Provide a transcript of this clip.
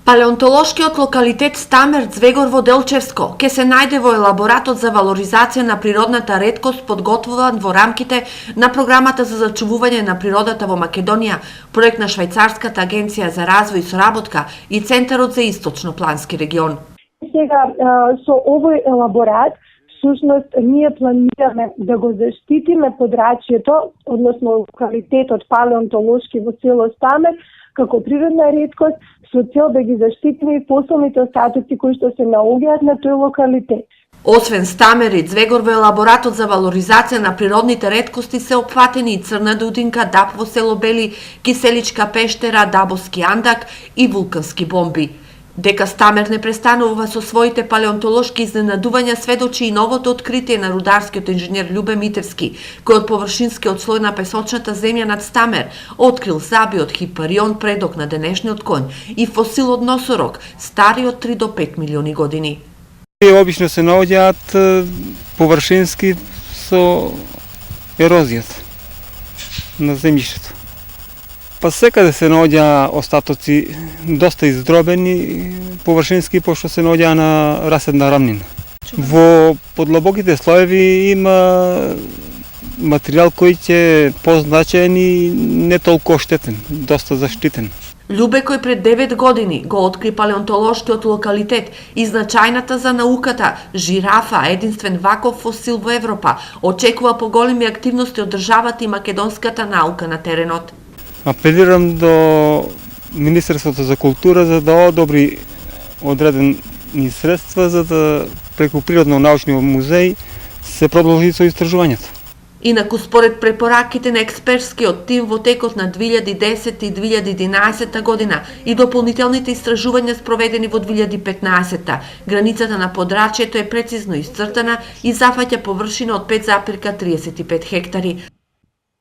Палеонтолошкиот локалитет Стамер Звегор во Делчевско ке се најде во елаборатот за валоризација на природната реткост подготвуван во рамките на програмата за зачувување на природата во Македонија, проект на Швајцарската агенција за развој и соработка и Центарот за источно-плански регион. Сега со овој елаборат всушност ние планираме да го заштитиме подрачјето, односно локалитетот палеонтолошки во село Стамер како природна реткост, со цел да ги заштитиме и фосилните остатоци кои што се наоѓаат на тој локалитет. Освен Стамер и Звегор, во елаборатот за валоризација на природните реткости се опфатени и Црна дудинка, Дап во село Бели, Киселичка пештера, Дабовски андак и вулкански бомби. Дека Стамер не престанува со своите палеонтолошки изненадувања сведочи и новото откритие на рударскиот инженер Љубе Митевски, кој од површинскиот слој на песочната земја над Стамер открил забиот хипарион предок на денешниот конј и фосил од носорог, стари од 3 до 5 милиони години. Обично се наоѓаат површински со ерозијата на земјиштето. Па секаде се наоѓа остатоци доста издробени, површински, пошто се наоѓа на раседна рамнина. Во подлабоките слоеви има материјал кој ќе позначаен и не толку оштетен, доста заштитен. Љубе, кој пред 9 години го откри палеонтолошкиот локалитет и значајната за науката жирафа, единствен ваков фосил во Европа, очекува поголеми активности од државата и македонската наука на теренот. Апелирам до Министерството за култура за да одобри одредени средства за да преку природно-научниот музеј се продолжи со истражувањето. Инаку, според препораките на експертскиот тим во текот на 2010 и 2011 година и дополнителните истражувања спроведени во 2015, границата на подрачјето е прецизно исцртана и зафаќа површина од 5,35 хектари.